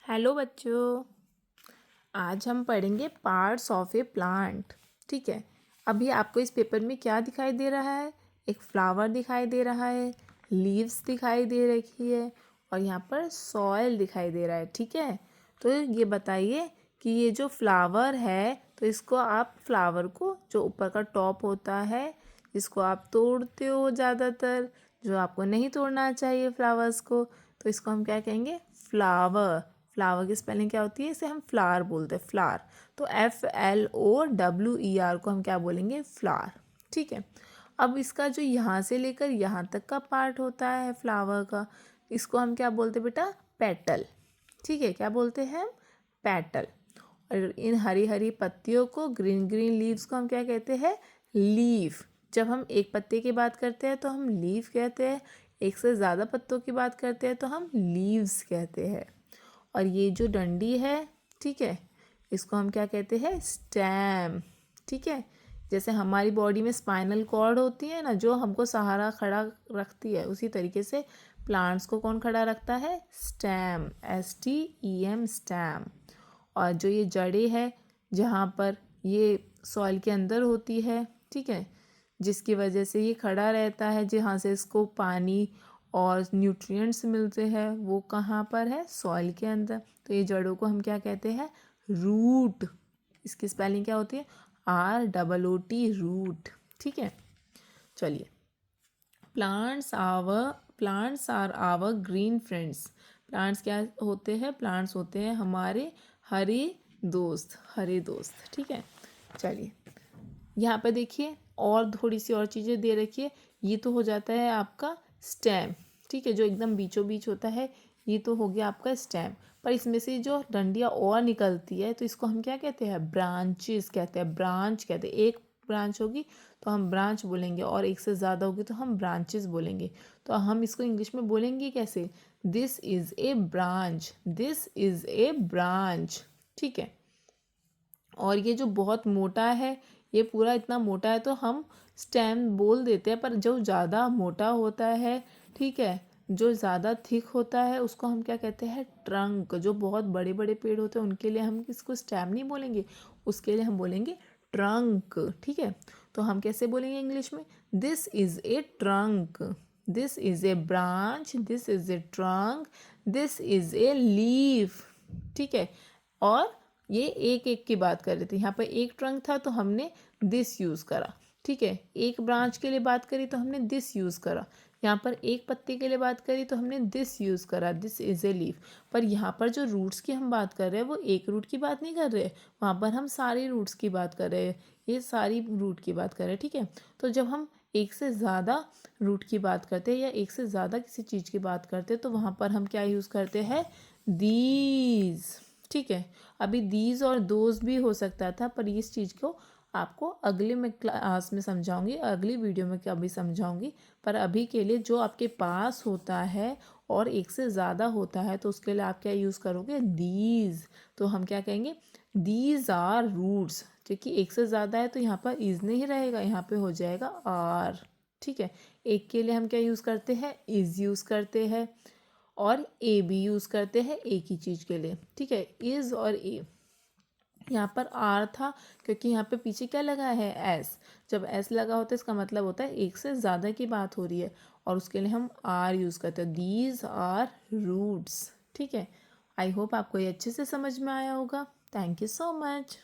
Hello बच्चों, आज हम पढ़ेंगे पार्ट्स ऑफ ए प्लांट। ठीक है। अभी आपको इस पेपर में क्या दिखाई दे रहा है? एक फ्लावर दिखाई दे रहा है, लीव्स दिखाई दे रही है और यहाँ पर सॉइल दिखाई दे रहा है। ठीक है। तो ये बताइए कि ये जो फ्लावर है, तो इसको आप फ्लावर को जो ऊपर का टॉप होता है, इसको आप तोड़ते हो ज़्यादातर, जो आपको नहीं तोड़ना चाहिए फ्लावर्स को, तो इसको हम क्या कहेंगे? फ्लावर। फ्लावर की स्पेलिंग क्या होती है? इसे हम फ्लावर बोलते हैं, फ्लावर। तो FLOWER को हम क्या बोलेंगे? फ्लावर। ठीक है। अब इसका जो यहाँ से लेकर यहाँ तक का पार्ट होता है फ्लावर का, इसको हम क्या बोलते हैं बेटा? पेटल। ठीक है। क्या बोलते हैं हम? पेटल। और इन हरी हरी पत्तियों को, ग्रीन ग्रीन लीव्स को हम क्या कहते हैं? लीफ। जब हम एक पत्ते की बात करते हैं तो हम लीफ कहते हैं, एक से ज़्यादा पत्तों की बात करते हैं तो हम लीव्स कहते हैं। और ये जो डंडी है, ठीक है, इसको हम क्या कहते हैं? स्टेम। ठीक है। जैसे हमारी बॉडी में स्पाइनल कॉर्ड होती है ना, जो हमको सहारा खड़ा रखती है, उसी तरीके से प्लांट्स को कौन खड़ा रखता है? स्टेम। STEM, stem. और जो ये जड़ें है, जहाँ पर ये सॉइल के अंदर होती है, ठीक है, जिसकी वजह से ये खड़ा रहता है, जहाँ से इसको पानी और न्यूट्रिएंट्स मिलते हैं, वो कहाँ पर है? सॉइल के अंदर। तो ये जड़ों को हम क्या कहते हैं? रूट। इसकी स्पेलिंग क्या होती है? ROOT, root. ठीक है। चलिए, plants are our green friends. Plants क्या होते हैं? प्लांट्स होते हैं हमारे हरे दोस्त, हरे दोस्त। ठीक है। चलिए, यहाँ पे देखिए और थोड़ी सी और चीज़ें दे रखी है। ये तो हो जाता है आपका स्टेम। ठीक है, जो एकदम बीचों बीच होता है, ये तो हो गया आपका स्टेम। पर इसमें से जो डंडियाँ और निकलती है, तो इसको हम क्या कहते हैं? ब्रांचेस कहते हैं, ब्रांच कहते हैं। एक ब्रांच होगी तो हम ब्रांच बोलेंगे, और एक से ज़्यादा होगी तो हम ब्रांचेस बोलेंगे। तो हम इसको इंग्लिश में बोलेंगे कैसे? This is a branch, this is a branch. ठीक है। और ये जो बहुत मोटा है, ये पूरा इतना मोटा है तो हम स्टेम बोल देते हैं, पर जो ज़्यादा मोटा होता है, ठीक है, जो ज़्यादा थिक होता है, उसको हम क्या कहते हैं? ट्रंक। जो बहुत बड़े बड़े पेड़ होते हैं उनके लिए हम इसको स्टेम नहीं बोलेंगे, उसके लिए हम बोलेंगे ट्रंक। ठीक है। तो हम कैसे बोलेंगे इंग्लिश में? This is a trunk, this is a branch, this is a trunk, this is a leaf. ठीक है। और ये एक एक की बात कर रहे थे। यहाँ पर एक ट्रंक था तो हमने दिस यूज़ करा। ठीक है। एक ब्रांच के लिए बात करी तो हमने दिस यूज़ करा। यहाँ पर एक पत्ते के लिए बात करी तो हमने दिस यूज़ करा, दिस इज़ ए लीफ। पर यहाँ पर जो रूट्स की हम बात कर रहे हैं, वो एक रूट की बात नहीं कर रहे, वहाँ पर हम सारे रूट्स की बात कर रहे हैं। ये सारी रूट की बात कर रहे हैं। ठीक है। तो जब हम एक से ज़्यादा रूट की बात करते हैं या एक से ज़्यादा किसी चीज़ की बात करते हैं, तो वहाँ पर हम क्या यूज़ करते हैं? दीज। ठीक है। अभी दीज और दोज भी हो सकता था, पर इस चीज़ को आपको अगले में क्लास में समझाऊंगी, अगली वीडियो में कभी समझाऊंगी। पर अभी के लिए जो आपके पास होता है और एक से ज़्यादा होता है, तो उसके लिए आप क्या यूज़ करोगे? दीज। तो हम क्या कहेंगे? These are roots. क्योंकि एक से ज़्यादा है तो यहाँ पर इज नहीं रहेगा, यहाँ पे हो जाएगा आर। ठीक है। एक के लिए हम क्या यूज़ करते हैं? इज यूज़ करते हैं, और ए भी यूज़ करते हैं एक ही चीज़ के लिए। ठीक है। इज़ और ए। यहाँ पर आर था क्योंकि यहाँ पे पीछे क्या लगा है? एस। जब एस लगा होता है इसका मतलब होता है एक से ज़्यादा की बात हो रही है, और उसके लिए हम आर यूज़ करते हैं। These are roots. ठीक है। आई होप आपको ये अच्छे से समझ में आया होगा। Thank you so much.